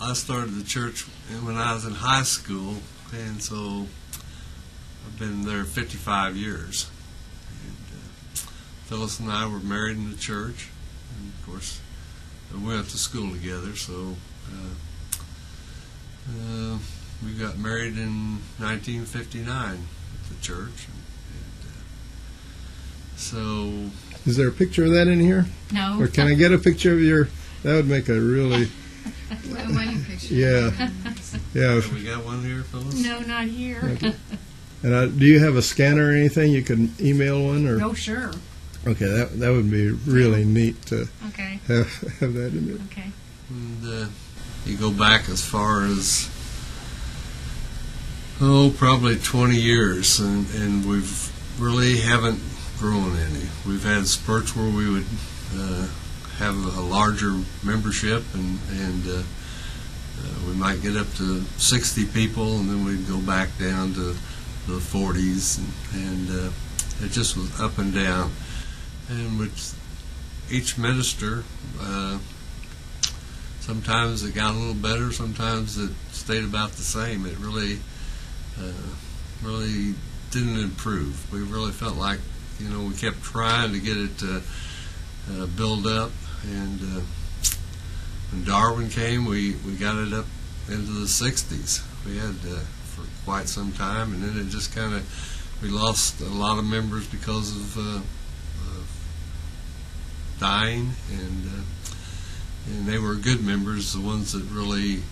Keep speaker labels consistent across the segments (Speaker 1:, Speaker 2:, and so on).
Speaker 1: I started the church when I was in high school, and so I've been there 55 years. And Phyllis and I were married in the church, and of course we went to school together. So we got married in 1959 at the church. So,
Speaker 2: is there a picture of that in here?
Speaker 3: No.
Speaker 2: Or can I get a picture of your? That would make a really.
Speaker 3: A wedding picture.
Speaker 2: Yeah. Yeah.
Speaker 1: Have we got one here, Phyllis?
Speaker 3: No, not here.
Speaker 2: Okay. And do you have a scanner or anything? You can email one, or?
Speaker 3: Oh, sure.
Speaker 2: Okay, that would be really neat to
Speaker 3: Okay.
Speaker 2: have that in there.
Speaker 3: Okay.
Speaker 1: And you go back as far as probably 20 years, and we've really haven't grown any. We've had spurts where we would have a larger membership, and we might get up to 60 people, and then we'd go back down to the 40s, and it just was up and down. And with each minister, sometimes it got a little better, sometimes it stayed about the same. It really didn't improve. We really felt like, we kept trying to get it to build up, and when Darwin came, we got it up into the 60s. We had for quite some time, and then it just kind of, we lost a lot of members because of dying, and they were good members, the ones that really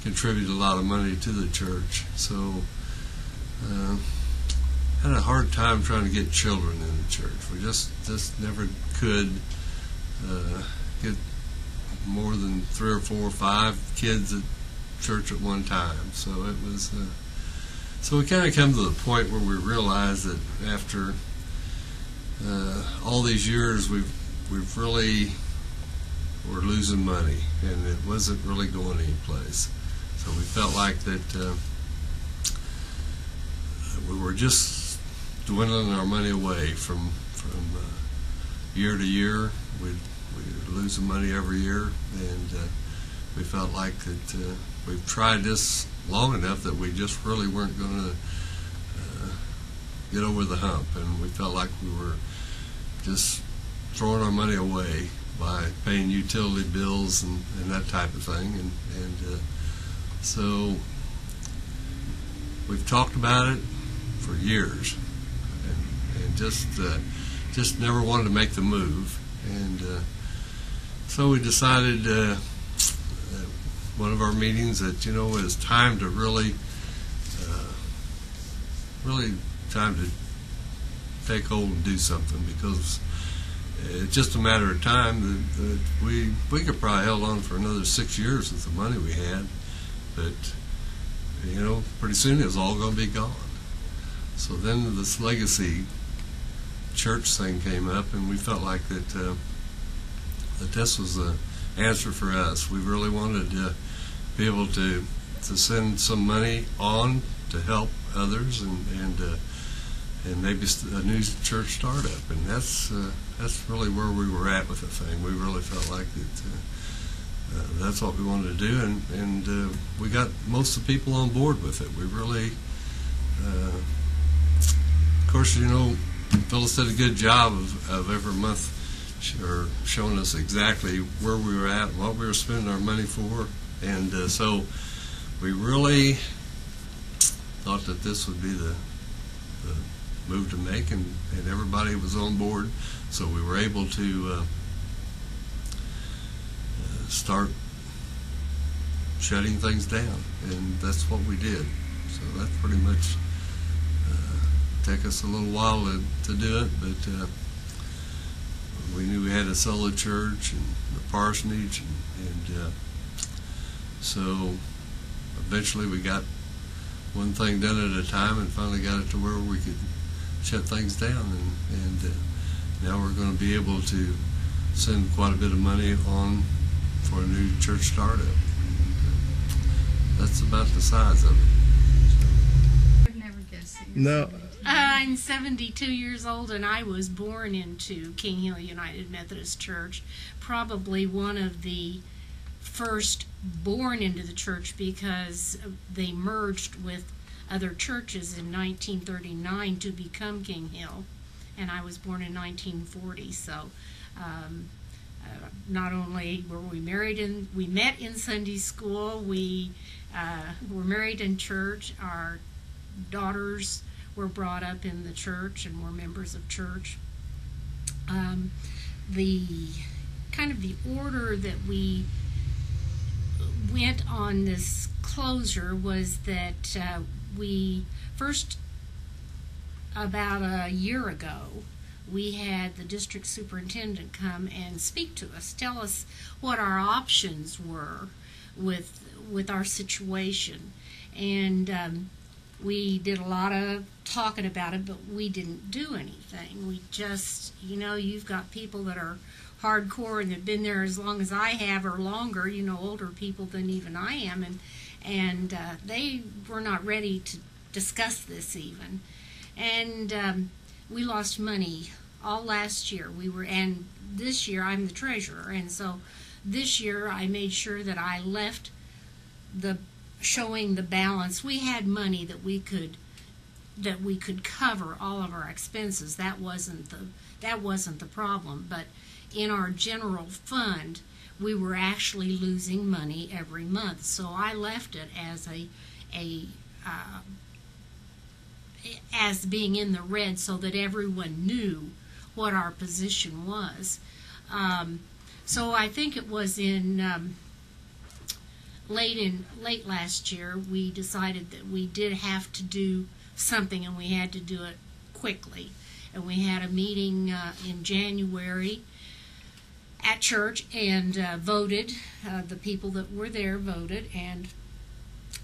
Speaker 1: contributed a lot of money to the church. So had a hard time trying to get children in the church. We just never could get more than 3 or 4 or 5 kids at church at one time. So it was. So we kind of come to the point where we realized that after all these years, we've really were losing money, and it wasn't really going anyplace. So we felt like that we were just dwindling our money away from year to year. We'd lose money every year, and we felt like that we've tried this long enough that we just really weren't going to get over the hump, and we felt like we were just throwing our money away by paying utility bills and that type of thing, and so we've talked about it for years, and just never wanted to make the move, and so we decided at one of our meetings that it's time to really time to take hold and do something, because it's just a matter of time that we could probably held on for another 6 years with the money we had, but pretty soon it was all going to be gone. So then this legacy church thing came up, and we felt like that this was the answer for us. We really wanted to be able to send some money on to help others, and maybe a new church startup, and that's really where we were at with the thing. We really felt like that that's what we wanted to do, and we got most of the people on board with it. We really, of course, Phyllis did a good job of every month showing us exactly where we were at, what we were spending our money for, and so we really thought that this would be the move to make, and everybody was on board, so we were able to start shutting things down, and that's what we did. So that pretty much took us a little while to do it, but we knew we had to sell the church and the parsonage, and so eventually we got one thing done at a time, and finally got it to where we could shut things down, and now we're going to be able to send quite a bit of money on for a new church startup. That's about the size of it.
Speaker 3: I've never guessed that.
Speaker 2: No.
Speaker 4: I'm 72 years old, and I was born into King Hill United Methodist Church, probably one of the first born into the church because they merged with other churches in 1939 to become King Hill, and I was born in 1940. So not only were we married we met in Sunday school, we were married in church. Our daughters were brought up in the church and were members of church. The kind of the order that we went on this closure was that we first, about a year ago, we had the district superintendent come and speak to us, tell us what our options were with our situation. And we did a lot of talking about it, but we didn't do anything. We just, you've got people that are hardcore and have been there as long as I have or longer, older people than even I am, and they were not ready to discuss this even. And we lost money all last year. And this year I'm the treasurer, and so this year I made sure that I left showing the balance. We had money that we could cover all of our expenses. That wasn't the problem. But in our general fund, we were actually losing money every month. So I left it as being in the red, so that everyone knew what our position was. So I think it was in late last year, we decided that we did have to do something, and we had to do it quickly. And we had a meeting in January at church and voted. The people that were there voted, and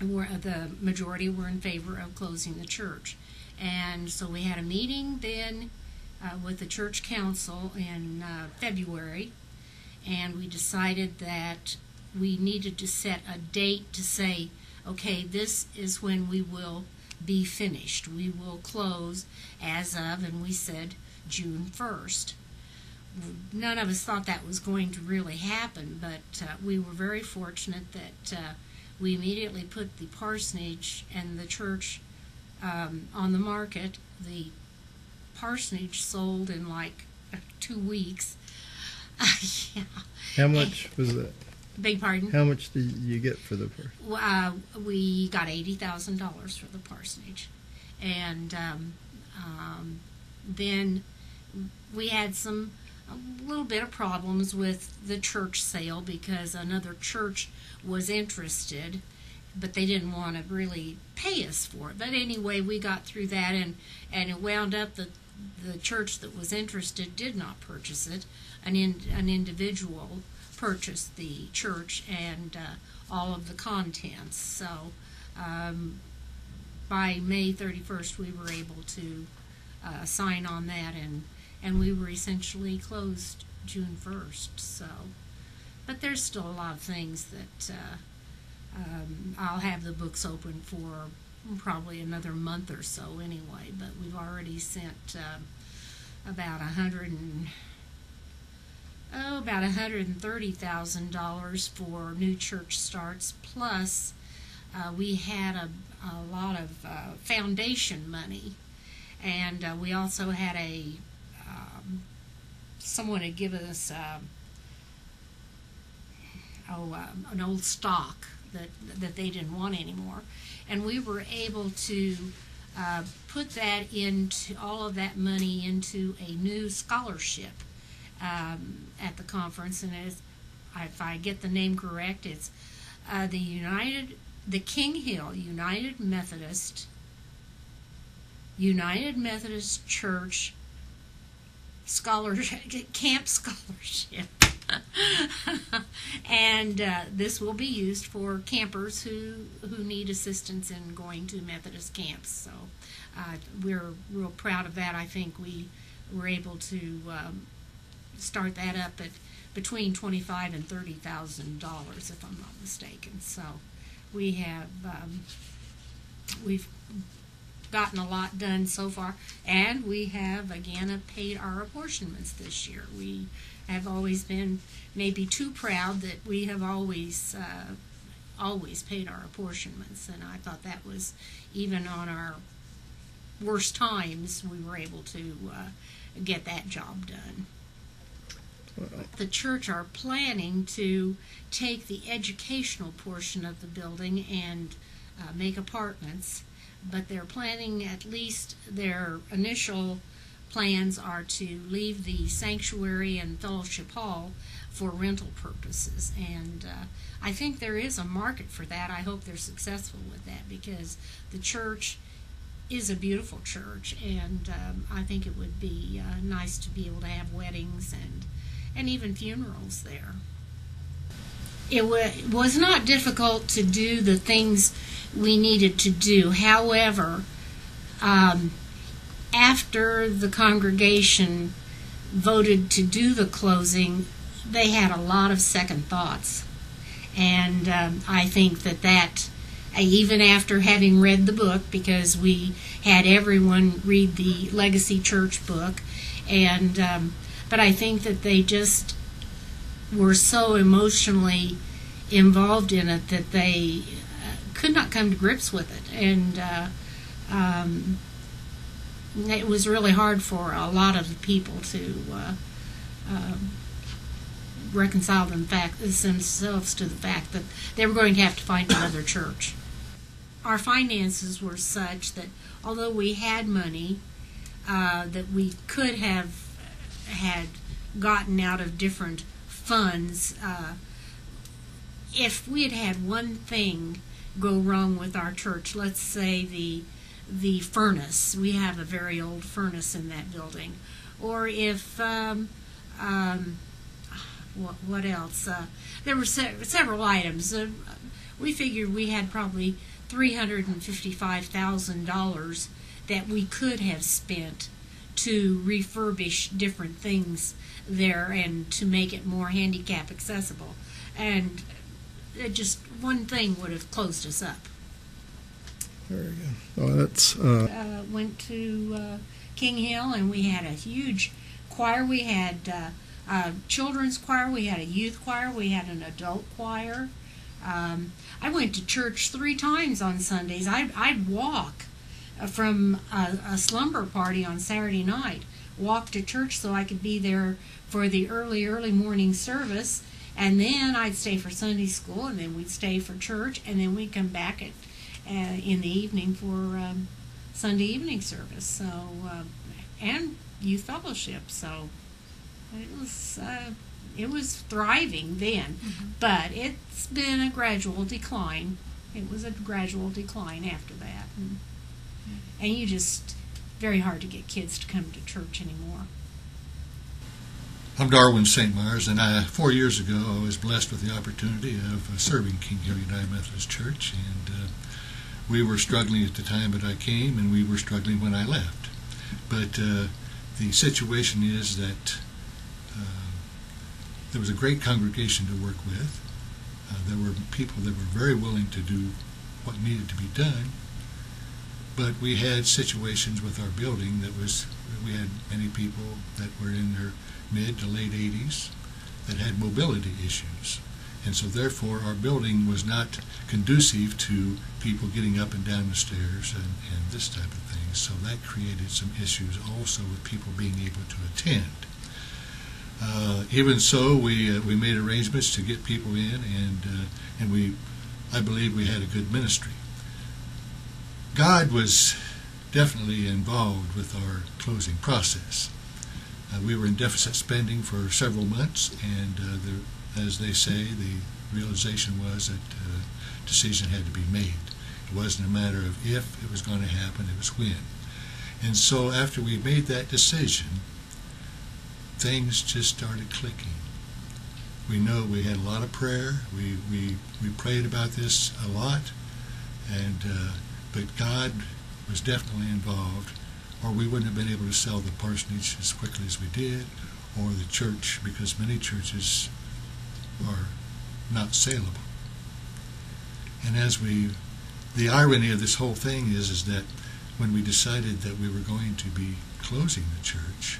Speaker 4: the majority were in favor of closing the church. And so we had a meeting then with the church council in February, and we decided that we needed to set a date to say, okay, this is when we will be finished. We will close as of, and we said June 1st. None of us thought that was going to really happen, but we were very fortunate that we immediately put the parsonage and the church on the market. The parsonage sold in like 2 weeks. Yeah.
Speaker 2: How much was that?
Speaker 4: Beg pardon?
Speaker 2: How much did you get for the parsonage?
Speaker 4: We got $80,000 for the parsonage. And then we had a little bit of problems with the church sale because another church was interested, but they didn't want to really pay us for it. But anyway, we got through that, and it wound up that the church that was interested did not purchase it. An individual purchased the church and all of the contents. So by May 31st, we were able to sign on that, and we were essentially closed June 1st. So, but there's still a lot of things that I'll have the books open for probably another month or so anyway. But we've already sent about $130,000 for new church starts. Plus, we had a lot of foundation money, and we also had someone had given us an old stock that they didn't want anymore, and we were able to put that into all of that money into a new scholarship at the conference. And if I get the name correct, it's the King Hill United Methodist Church Camp Scholarship. And this will be used for campers who need assistance in going to Methodist camps. So we're real proud of that. I think we were able to start that up at between $25,000 and $30,000, if I'm not mistaken. So we've gotten a lot done so far, and we have again paid our apportionments this year. We have always been maybe too proud that we have always paid our apportionments, and I thought that was, even on our worst times, we were able to get that job done. The church are planning to take the educational portion of the building and make apartments, but they're planning, at least their initial plans are to leave the sanctuary and fellowship hall for rental purposes, and I think there is a market for that. I hope they're successful with that, because the church is a beautiful church, and I think it would be nice to be able to have weddings and even funerals there. It was not difficult to do the things we needed to do. However, after the congregation voted to do the closing, they had a lot of second thoughts. And I think that even after having read the book, because we had everyone read the Legacy Church book, and but I think that they just were so emotionally involved in it that they could not come to grips with it, and it was really hard for a lot of the people to reconcile themselves to the fact that they were going to have to find another church. Our finances were such that although we had money that we could have had gotten out of different funds, if we had had one thing go wrong with our church, let's say the furnace, we have a very old furnace in that building, or if what else? There were several items. We figured we had probably $355,000 that we could have spent to refurbish different things there and to make it more handicap accessible. And just one thing would have closed us up.
Speaker 2: Very good. Oh, that's
Speaker 4: went to King Hill, and we had a huge choir. We had a children's choir, we had a youth choir, we had an adult choir. I went to church 3 times on Sundays. I'd walk from a slumber party on Saturday night, walk to church so I could be there for the early morning service, and then I'd stay for Sunday school, and then we'd stay for church, and then we'd come back in the evening for Sunday evening service. So and youth fellowship. So it was thriving then, but it's been a gradual decline. It was a gradual decline after that, and you just very hard to get kids to come to church anymore.
Speaker 5: I'm Darwin St. Myers, and 4 years ago I was blessed with the opportunity of serving King Hill United Methodist Church, and we were struggling at the time that I came, and we were struggling when I left. But the situation is that there was a great congregation to work with. There were people that were very willing to do what needed to be done, but we had situations with our building we had many people that were in their mid to late 80s that had mobility issues, and so therefore our building was not conducive to people getting up and down the stairs and this type of thing. So that created some issues also with people being able to attend. Even so, we made arrangements to get people in, and I believe we had a good ministry. God was definitely involved with our closing process. We were in deficit spending for several months, and as they say, the realization was that a decision had to be made. It wasn't a matter of if it was going to happen, it was when. And so after we made that decision, things just started clicking. We know we had a lot of prayer. We prayed about this a lot, and but God was definitely involved, or we wouldn't have been able to sell the parsonage as quickly as we did, or the church, because many churches are not saleable. And the irony of this whole thing is that when we decided that we were going to be closing the church,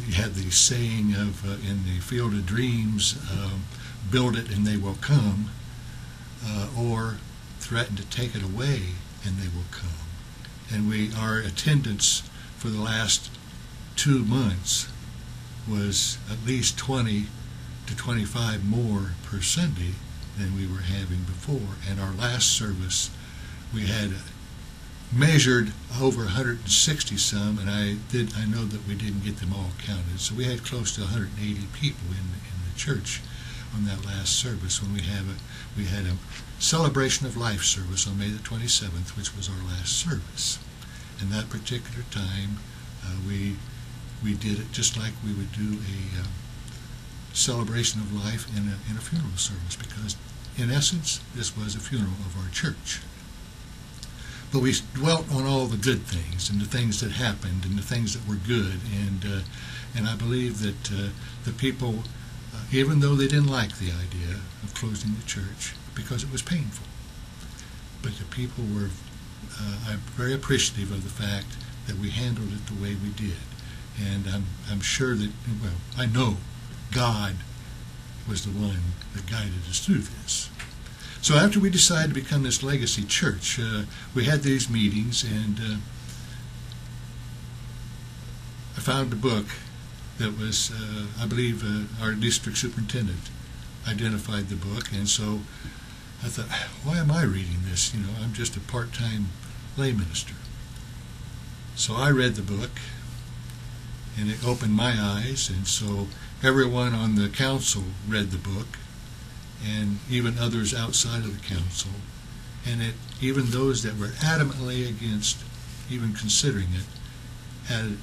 Speaker 5: you had the saying of in the Field of Dreams, build it and they will come, or threaten to take it away and they will come. And our attendance for the last 2 months was at least 20 to 25 more per Sunday than we were having before. And our last service, we had measured over 160 some, and I know that we didn't get them all counted. So we had close to 180 people in the church on that last service when we had a celebration of life service on May the 27th, which was our last service. And that particular time, we did it just like we would do a celebration of life in a funeral service, because in essence, this was a funeral of our church. But we dwelt on all the good things and the things that happened and the things that were good, and I believe that the people, even though they didn't like the idea of closing the church because it was painful, but the people were very appreciative of the fact that we handled it the way we did. And I'm sure that, well, I know God was the one that guided us through this. So after we decided to become this legacy church, we had these meetings, and I found a book that was, I believe, our district superintendent identified the book, and so I thought, why am I reading this? I'm just a part-time lay minister. So I read the book, and it opened my eyes, and so everyone on the council read the book, and even others outside of the council, and even those that were adamantly against even considering it had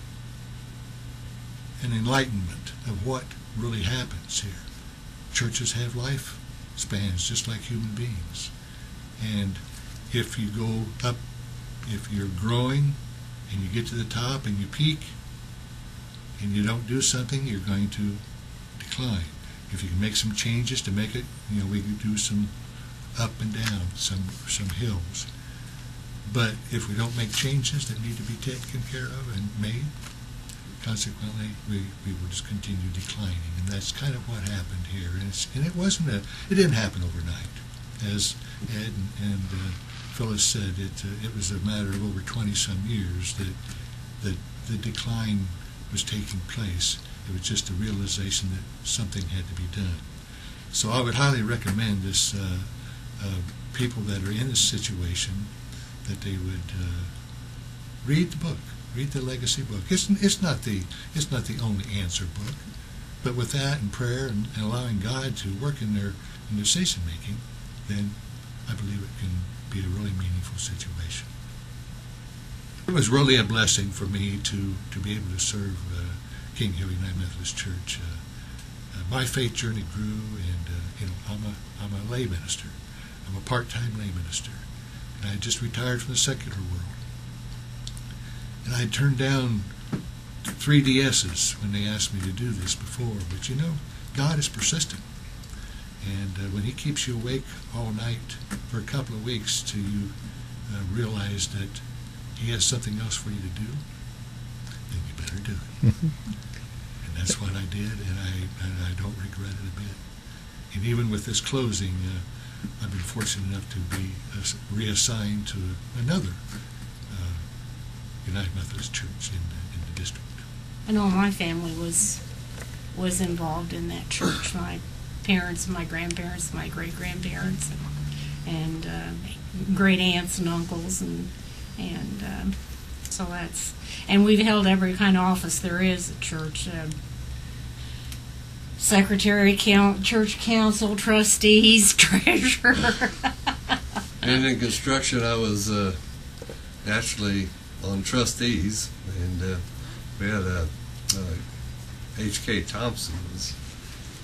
Speaker 5: an enlightenment of what really happens here. Churches have life spans just like human beings, and if you go up, if you're growing and you get to the top and you peak and you don't do something, you're going to decline. If you can make some changes to make it, we can do some up and down, some hills. But if we don't make changes that need to be taken care of and made, consequently, we will just continue declining. And that's kind of what happened here. And it didn't happen overnight. As Ed and Phyllis said, it was a matter of over 20-some years that the decline was taking place. It was just a realization that something had to be done. So I would highly recommend this people that are in this situation that they would read the book, read the legacy book. It's not the only answer book, but with that and prayer and allowing God to work in their decision making, then I believe it can be a really meaningful situation. It was really a blessing for me to be able to serve King Hill United Methodist Church. My faith journey grew, and I'm a lay minister. I'm a part-time lay minister, and I had just retired from the secular world. And I turned down 3 DSs when they asked me to do this before. But God is persistent, and when He keeps you awake all night for a couple of weeks till you realize that He has something else for you to do, then you better do it. And that's what I did, and I don't regret it a bit. And even with this closing, I've been fortunate enough to be reassigned to another United Methodist Church in the district.
Speaker 4: And all my family was involved in that church. My parents, my grandparents, my great-grandparents, and great aunts and uncles, and so that's, and we've held every kind of office there is at church. Secretary, church council, trustees, treasurer.
Speaker 1: And in construction, I was actually on trustees, and we had H.K. Thompson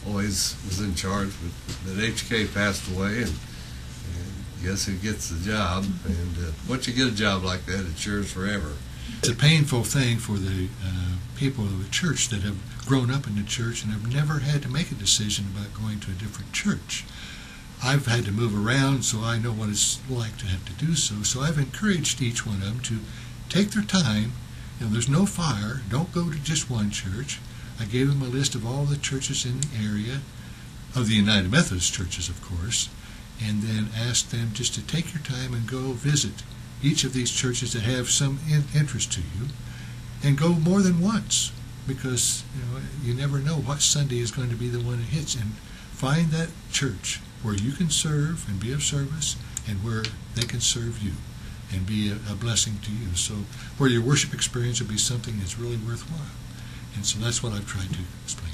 Speaker 1: was in charge, but H.K. passed away, and guess who gets the job? And once you get a job like that, it's yours forever.
Speaker 5: It's a painful thing for the people of the church that have grown up in the church and have never had to make a decision about going to a different church. I've had to move around, so I know what it's like to have to do so. So I've encouraged each one of them to take their time. There's no fire. Don't go to just one church. I gave them a list of all the churches in the area, of the United Methodist churches, of course, and then asked them just to take your time and go visit each of these churches that have some interest to you, and go more than once, because you never know what Sunday is going to be the one that hits, and find that church where you can serve and be of service, and where they can serve you and be a blessing to you. So where your worship experience will be something that's really worthwhile. And so that's what I've tried to explain.